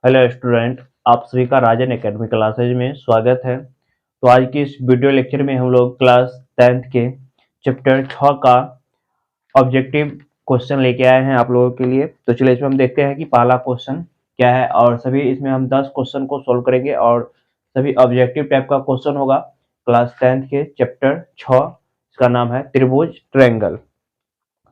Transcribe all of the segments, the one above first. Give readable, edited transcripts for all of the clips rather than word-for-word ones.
Hello student, आप सभी का राजन एकेडमी क्लासेज में स्वागत है। तो आज की इस वीडियो लेक्चर में हम लोग क्लास 10th के चैप्टर 6 का ऑब्जेक्टिव क्वेश्चन लेके आए हैं आप लोगों के लिए। तो चलिए इसमें हम देखते हैं कि पहला क्वेश्चन क्या है, और सभी इसमें हम 10 क्वेश्चन को सोल्व करेंगे और सभी ऑब्जेक्टिव टाइप का क्वेश्चन होगा। क्लास 10th के चैप्टर 6, इसका नाम है त्रिभुज ट्रायंगल।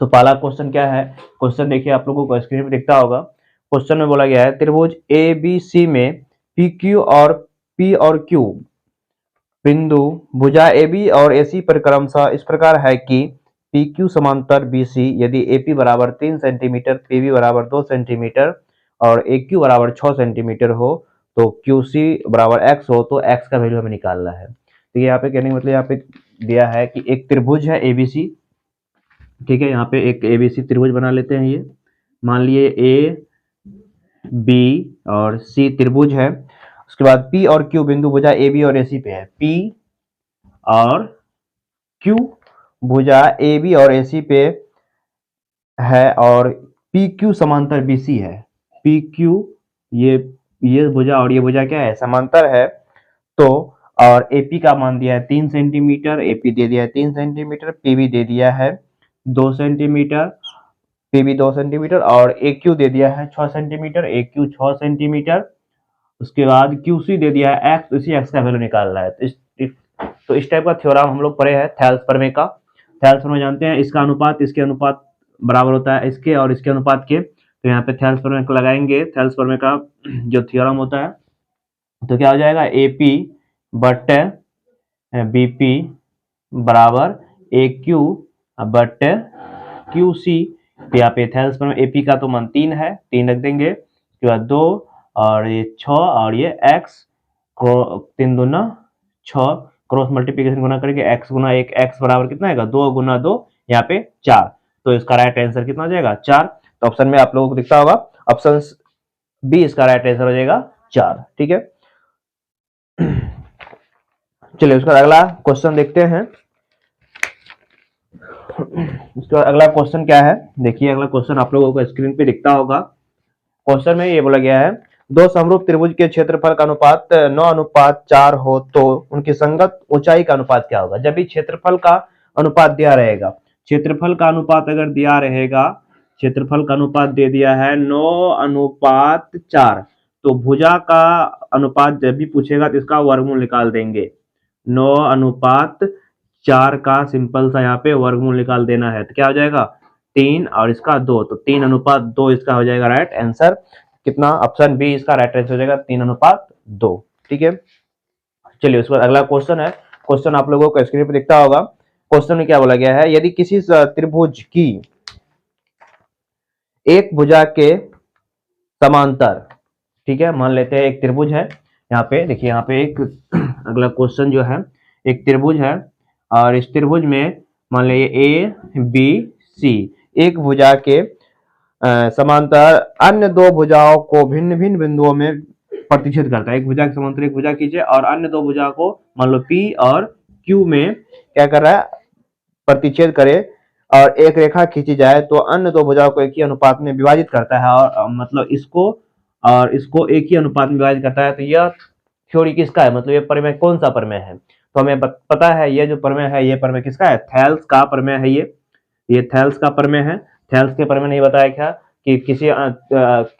तो पहला क्वेश्चन क्या है, क्वेश्चन देखिए आप लोगों को स्क्रीन पे दिखता होगा। क्वेश्चन में बोला गया है त्रिभुज ए बी सी में पी क्यू और पी और क्यू बिंदु भुजा ए बी और ए सी पर क्रमशः इस प्रकार है कि पी क्यू समांतर बी सी यदि ए पी बराबर 3 सेंटीमीटर, पी बी बराबर 2 सेंटीमीटर और ए क्यू बराबर 6 सेंटीमीटर हो, तो क्यू सी बराबर एक्स हो, तो एक्स का वैल्यू हमें निकालना है। तो यहाँ पे कहने का मतलब यहाँ पे दिया है कि एक त्रिभुज है एबीसी, ठीक है। यहाँ पे एक एबीसी त्रिभुज बना लेते हैं। ये मान लिए ए बी और सी त्रिभुज है। उसके बाद पी और क्यू बिंदु भुजा ए बी और ए सी पे है। पी और क्यू भुजा ए बी और ए सी पे है और पी क्यू समांतर बी सी है। पी क्यू ये भुजा और ये भुजा क्या है, समांतर है। तो और एपी का मान दिया है 3 सेंटीमीटर, एपी दे दिया है 3 सेंटीमीटर, पीबी दे दिया है 2 सेंटीमीटर, पीबी 2 सेंटीमीटर और ए क्यू दे दिया है 6 सेंटीमीटर, ए क्यू 6 सेंटीमीटर। उसके बाद क्यू सी दे दिया है एक्स, इसी एक्स का वैल्यू निकालना है। तो इस टाइप का थ्योरम हम लोग पढ़े हैं थेल्स प्रमेय का। थेल्स प्रमेय जानते हैं, इसका अनुपात इसके अनुपात बराबर होता है इसके और इसके अनुपात के। तो यहाँ पे थेल्स प्रमेय को लगाएंगे। थेल्स प्रमेय का जो थ्योरम होता है तो क्या हो जाएगा, ए पी बटे बी पी बराबर ए क्यू बटे क्यू सी। तो यहाँ पे थेल्स प्रमेय एपी का तो मान 3 है, 3 रख देंगे। उसके बाद 2 और ये 6 और ये एक्स, 3 दूना 6, क्रॉस मल्टीप्लिकेशन गुना करेंगे, एक्स गुना 1, एक्स बराबर कितना आएगा 2 गुना 2, यहाँ पे 4। तो इसका राइट आंसर कितना हो जाएगा 4। तो ऑप्शन में आप लोगों को दिखता होगा ऑप्शन बी इसका राइट आंसर हो जाएगा 4, ठीक है। चलिए उसका अगला क्वेश्चन देखते हैं। उसका अगला क्वेश्चन क्या है, देखिए अगला क्वेश्चन आप लोगों को स्क्रीन पे दिखता होगा। क्वेश्चन में ये बोला गया है दो समरूप त्रिभुज के क्षेत्रफल का अनुपात 9:4 हो तो उनकी संगत ऊंचाई का अनुपात क्या होगा। जब भी क्षेत्रफल का अनुपात दिया रहेगा, क्षेत्रफल का अनुपात अगर दिया रहेगा, क्षेत्रफल का अनुपात दे दिया है 9:4, तो भुजा का अनुपात जब भी पूछेगा तो इसका वर्गमूल निकाल देंगे। 9:4 का सिंपल सा यहाँ पे वर्गमूल निकाल देना है, तो क्या हो जाएगा 3 और इसका 2, तो 3:2 इसका हो जाएगा राइट आंसर। कितना, ऑप्शन बी इसका राइट आंसर हो जाएगा 3:2, ठीक है। चलिए उसके बाद अगला क्वेश्चन है। क्वेश्चन आप लोगों को स्क्रीन पर दिखता होगा। क्वेश्चन में क्या बोला गया है, यदि किसी त्रिभुज की एक भुजा के समांतर, ठीक है, मान लेते हैं एक त्रिभुज है। यहाँ पे देखिए, यहाँ पे एक अगला क्वेश्चन जो है, एक त्रिभुज है और इस त्रिभुज में मान लीजिए ए बी सी एक भुजा के समांतर अन्य दो भुजाओं को भिन्न भिन्न बिंदुओं में प्रतिच्छेद करता है। एक भुजा के समांतर एक भुजा कीजिए और अन्य दो भुजा को मान लो पी और क्यू में क्या कर रहा है, प्रतिच्छेद करे और एक रेखा खींची जाए तो अन्य दो भुजाओं को एक ही अनुपात में विभाजित करता है और मतलब इसको और इसको एक ही अनुपात में विभाजित करता है। तो यह थ्योरी किसका है, मतलब ये प्रमेय कौन सा प्रमेय है। तो हमें पता है ये जो प्रमेय है, ये प्रमेय किसका है, थेल्स का प्रमेय है। ये थेल्स का प्रमेय है। थेल्स के प्रमेय नहीं बताया क्या कि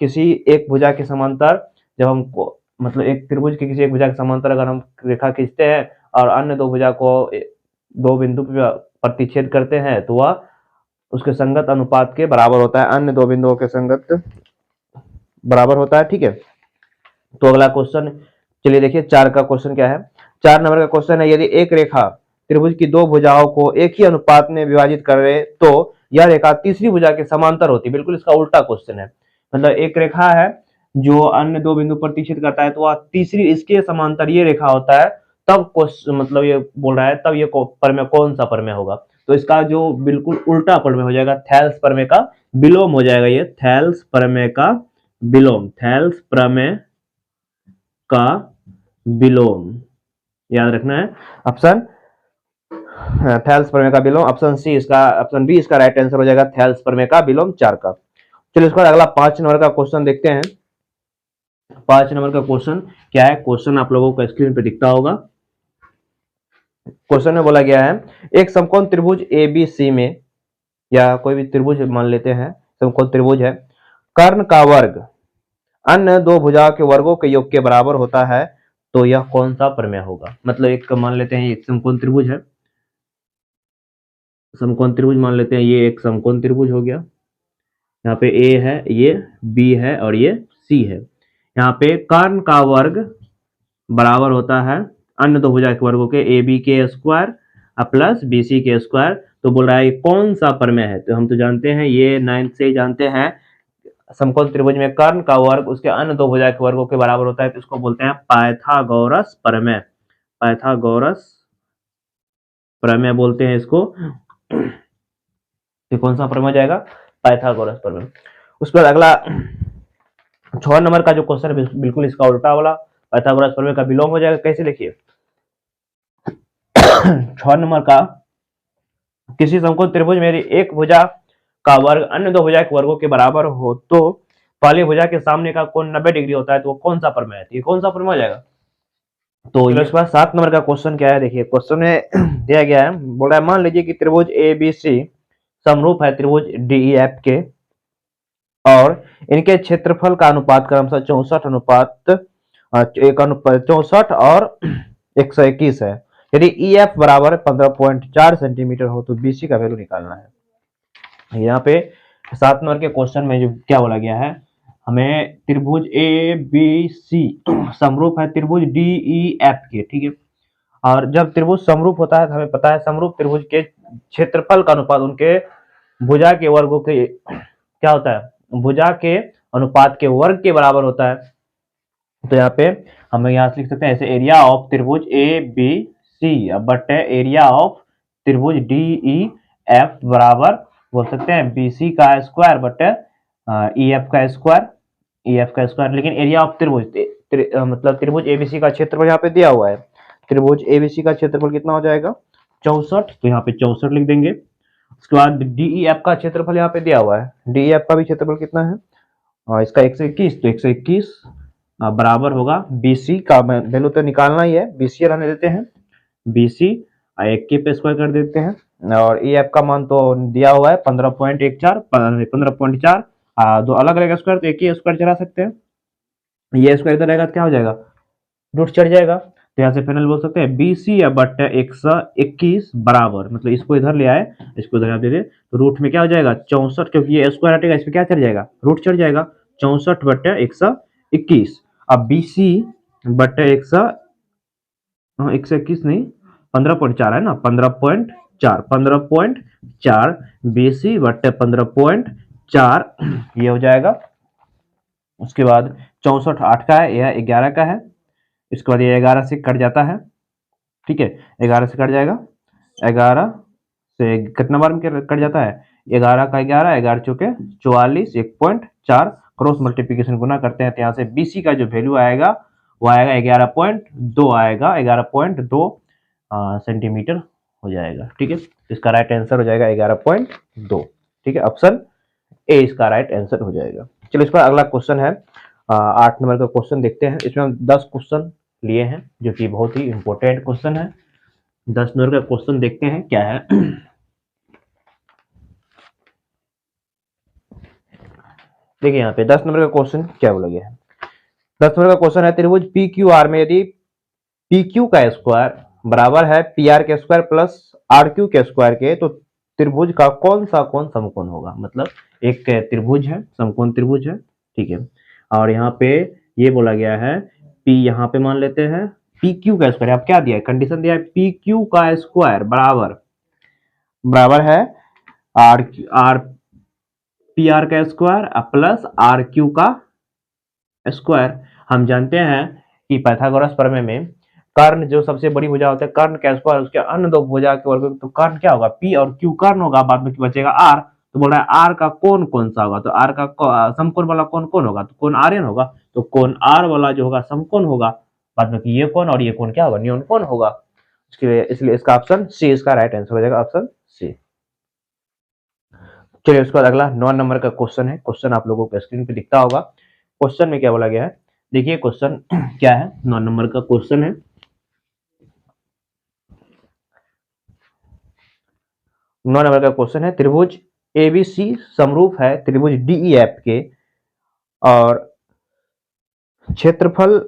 किसी एक भुजा के समांतर जब हम मतलब एक त्रिभुज के किसी एक भुजा के समांतर अगर हम रेखा खींचते हैं और अन्य दो भुजा को दो बिंदु पर प्रतिच्छेद करते हैं तो वह उसके संगत अनुपात के बराबर होता है, अन्य दो बिंदुओं के संगत बराबर होता है, ठीक है। तो अगला क्वेश्चन चलिए देखिए 4 का क्वेश्चन क्या है। 4 नंबर का क्वेश्चन है, यदि एक रेखा त्रिभुज की दो भुजाओं को एक ही अनुपात में विभाजित करे तो यह रेखा तीसरी भुजा के समांतर होती है। बिल्कुल इसका उल्टा क्वेश्चन है, मतलब एक रेखा है जो अन्य दो बिंदु प्रतिच्छेद करता है तो वह तीसरी इसके समांतर ये रेखा होता है, तब मतलब ये बोल रहा है तब ये प्रमेय कौन सा प्रमेय होगा। तो इसका जो बिल्कुल उल्टा प्रमेय हो जाएगा, थेल्स प्रमेय का विलोम हो जाएगा। ये थेल्स प्रमेय का विलोम, थेल्स प्रमेय का विलोम याद रखना है। ऑप्शन थेल्स प्रमेय का विलोम, ऑप्शन सी इसका, ऑप्शन बी इसका राइट आंसर हो जाएगा थेल्स प्रमेय का विलोम 4 का। चलिए इसके बाद अगला 5 नंबर का क्वेश्चन देखते हैं। 5 नंबर का क्वेश्चन क्या है, क्वेश्चन आप लोगों को स्क्रीन पे दिखता होगा। क्वेश्चन में बोला गया है एक समकोण त्रिभुज ABC में, या कोई भी त्रिभुज मान लेते हैं, समकोण त्रिभुज है, कर्ण का वर्ग अन्य दो भुजाओं के वर्गों के योग के बराबर होता है, तो यह कौन सा प्रमेय होगा। मतलब एक मान लेते हैं एक समकोण त्रिभुज है, समकोण त्रिभुज मान लेते हैं, ये एक समकोण त्रिभुज हो गया। यहाँ पे ए है, ये बी है और ये सी है। यहाँ पे कर्ण का वर्ग बराबर होता है अन्य दो भुजा के वर्गों के ए बी के स्क्वायर प्लस बी सी के स्क्वायर। तो बोल रहा है कौन सा प्रमेय है, तो हम तो जानते हैं ये 9th से ही जानते हैं, समकोण त्रिभुज में कर्ण का वर्ग उसके अन्य दो भुजा के वर्गों के बराबर होता है, तो इसको बोलते हैं पाइथागोरस प्रमेय। पाइथागोरस प्रमेय बोलते हैं इसको। ये कौन सा प्रमेय जाएगा, पाइथागोरस प्रमेय। उस पर अगला 6 नंबर का जो क्वेश्चन है बिल्कुल इसका उल्टा वाला, पाइथागोरस प्रमेय का विलोम हो जाएगा। कैसे लिखिए 6 नंबर का, किसी समकोण त्रिभुज में एक भुजा का वर्ग अन्य दो भुजा के वर्गों के बराबर हो तो पहली भुजा के सामने का कोण 90 डिग्री होता है, तो वो कौन सा प्रमेय है, ये कौन सा प्रमेय हो जाएगा। तो इसके बाद 7 नंबर का क्वेश्चन क्या है, देखिए क्वेश्चन में दिया गया है, बोल रहा है मान लीजिए कि त्रिभुज ABC समरूप है त्रिभुज DEF के, और इनके क्षेत्रफल का अनुपात क्रमशः 64 अनुपात 64 और 121 है। यदि EF बराबर 15.4 सेंटीमीटर हो तो BC का वैल्यू निकालना है। यहाँ पे 7 नंबर के क्वेश्चन में जो क्या बोला गया है, हमें त्रिभुज ABC समरूप है त्रिभुज DEF के, ठीक है। और जब त्रिभुज समरूप होता है तो हमें पता है समरूप त्रिभुज के क्षेत्रफल का अनुपात उनके भुजा के वर्गों के क्या होता है, भुजा के अनुपात के वर्ग के बराबर होता है। तो यहाँ पे हम यहाँ से लिख सकते हैं ऐसे, एरिया ऑफ त्रिभुज ABC बट एरिया ऑफ त्रिभुज DEF बराबर बोल सकते हैं BC का स्क्वायर बट EF का स्क्वायर। लेकिन एरिया ऑफ त्रिभुज मतलब त्रिभुज ABC का क्षेत्रफल यहाँ पे दिया हुआ है, त्रिभुज ABC का क्षेत्रफल कितना हो जाएगा 64, तो यहाँ पे 64 लिख देंगे। उसके बाद DEF का क्षेत्रफल यहाँ पे दिया हुआ है, DEF का भी क्षेत्रफल कितना है, इसका 121, तो 121 बराबर होगा BC का, वैल्यू तो निकालना ही है, BC रहने देते हैं, BC 21 पे स्क्वायर कर देते हैं, और EF का मान तो दिया हुआ है 15.4, दो अलग रहेगा स्क्वायर तो एक ही स्क्वायर चला सकते हैं, ये स्क्वायर इधर रहेगा तो क्या हो जाएगा, रूट चढ़ जाएगा। तो यहाँ से फाइनल बोल सकते हैं BC बट 121 बराबर, मतलब इसको इधर ले आए, इसको इधर दे दे, तो रूट में क्या हो जाएगा 64, क्योंकि ये स्क्वायर हटेगा इस पे क्या चढ़ जाएगा, रूट चढ़ जाएगा, 64 बट 121। अब BC बट 121 नहीं 15.4 है ना, 15.4 BC बट 15.4 ये हो जाएगा। उसके बाद 64 8 का है, यह 11 का है, इसके बाद ये 11 से कट जाता है, ठीक है, 11 से कट जाएगा, 11 से कितना बार में कट जाता है, 11 का 11, 11 चौके 44, 1.4 क्रॉस मल्टीप्लीकेशन गुना करते हैं, तो यहाँ से BC का जो वैल्यू आएगा वो आएगा 11.2 आएगा, 11.2 सेंटीमीटर हो जाएगा, ठीक है। इसका राइट आंसर हो जाएगा 11.2, ठीक है, ऑप्शन ए इसका राइट आंसर हो जाएगा। चलो इस पर अगला क्वेश्चन है 8 नंबर का क्वेश्चन देखते हैं। इसमें हम 10 क्वेश्चन लिए हैं जो कि बहुत ही इंपॉर्टेंट क्वेश्चन है। 10 नंबर का क्वेश्चन देखते हैं क्या है। देखिए यहाँ पे 10 नंबर का क्वेश्चन क्या बोला गया है, 10 नंबर का क्वेश्चन है त्रिभुज PQR में यदि PQ का स्क्वायर बराबर है PR के स्क्वायर प्लस RQ के स्क्वायर के, तो त्रिभुज का कौन सा कोण समकोण होगा। मतलब एक त्रिभुज है, समकोण त्रिभुज है, ठीक है, और यहाँ पे ये बोला गया है P यहाँ पे मान लेते हैं PQ का स्क्वायर, अब क्या दिया है कंडीशन दिया है PQ का स्क्वायर बराबर है R PR का स्क्वायर प्लस RQ का स्क्वायर। हम जानते हैं कि पाइथागोरस प्रमेय में कर्ण जो सबसे बड़ी भुजा होता है, कर्ण का स्क्वायर उसके अन्य दो भुजा के वर्ग, तो कर्ण क्या होगा P और Q कर्ण होगा, बाद में बचेगा R। तो बोल रहा है R का कोण कौन सा होगा, तो R का समकोण वाला कोण कौन होगा, तो कोण आर्यन होगा, तो कोण R वाला जो होगा समकोण होगा, बाद में ये कोण और ये कोण क्या होगा, न्यून कोण होगा। इसलिए इसका ऑप्शन सी इसका राइट आंसर हो जाएगा, ऑप्शन सी। चलिए उसके बाद अगला 9 नंबर का क्वेश्चन है, क्वेश्चन आप लोगों को स्क्रीन पे दिखता होगा। क्वेश्चन में क्या बोला गया है, देखिए क्वेश्चन क्या है, 9 नंबर का क्वेश्चन है। 9 नंबर का क्वेश्चन है, त्रिभुज एबीसी समरूप है त्रिभुज डीईएफ के और क्षेत्रफल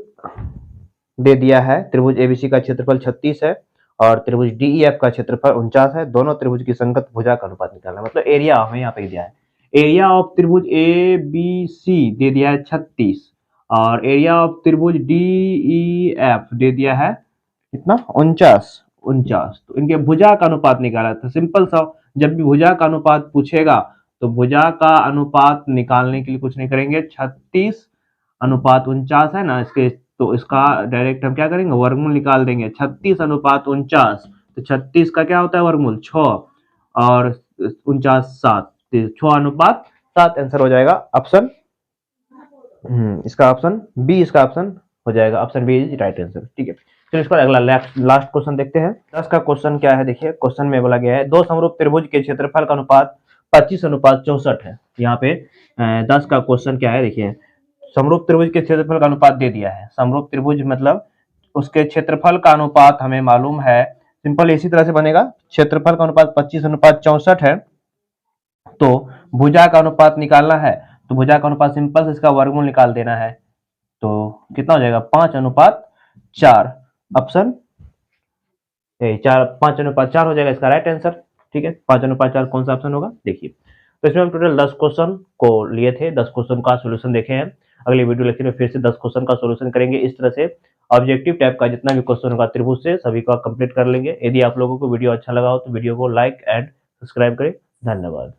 दे दिया है। त्रिभुज एबीसी का क्षेत्रफल 36 है और त्रिभुज डीईएफ का क्षेत्रफल 49 है। दोनों त्रिभुज की संगत भुजा का अनुपात निकालना, मतलब एरिया हमें यहाँ पे दिया है। एरिया ऑफ त्रिभुज एबीसी दे दिया है 36 और एरिया ऑफ त्रिभुज डीईएफ दे दिया है कितना, 49। तो इनके भुजा का अनुपात निकाला था। सिंपल सा, जब भी भुजा का अनुपात पूछेगा तो भुजा का अनुपात निकालने के लिए कुछ नहीं करेंगे, 36 अनुपात 49 है ना इसके, तो इसका डायरेक्ट हम क्या करेंगे, वर्गमूल निकाल देंगे। 36 अनुपात 49, तो 36 का क्या होता है वर्गमूल 6 और 49 7, 6 अनुपात 7 आंसर हो जाएगा ऑप्शन इसका ऑप्शन बी, इसका ऑप्शन हो जाएगा option B is right answer. ठीक है, चलिए इसका अगला लास्ट क्वेश्चन देखते हैं। 10 का क्वेश्चन क्या है, देखिए क्वेश्चन में बोला गया है दो समरूप त्रिभुज के क्षेत्रफल का अनुपात 25 अनुपात 64 है। यहाँ पे 10 का क्वेश्चन क्या है, देखिए समरूप त्रिभुज के क्षेत्रफल का अनुपात दे दिया है। समरूप त्रिभुज मतलब उसके क्षेत्रफल का अनुपात हमें मालूम है, सिंपल इसी तरह से बनेगा। क्षेत्रफल का अनुपात 25 अनुपात 64 है, तो भुजा का अनुपात निकालना है, तो भुजा का अनुपात सिंपल से इसका वर्गमूल निकाल देना है। तो कितना हो जाएगा, 5 अनुपात 4, ऑप्शन 5 अनुपात 4 हो जाएगा इसका राइट आंसर। ठीक है, 5 अनुपात 4 कौन सा ऑप्शन होगा, देखिए। तो इसमें हम टोटल 10 क्वेश्चन को लिए थे, 10 क्वेश्चन का सोल्यूशन देखे हैं। अगले वीडियो लेक्चर में फिर से 10 क्वेश्चन का सोल्यूशन करेंगे। इस तरह से ऑब्जेक्टिव टाइप का जितना भी क्वेश्चन होगा त्रिभुज से सभी का कंप्लीट कर लेंगे। यदि आप लोगों को वीडियो अच्छा लगा हो तो वीडियो को लाइक एंड सब्सक्राइब करें। धन्यवाद।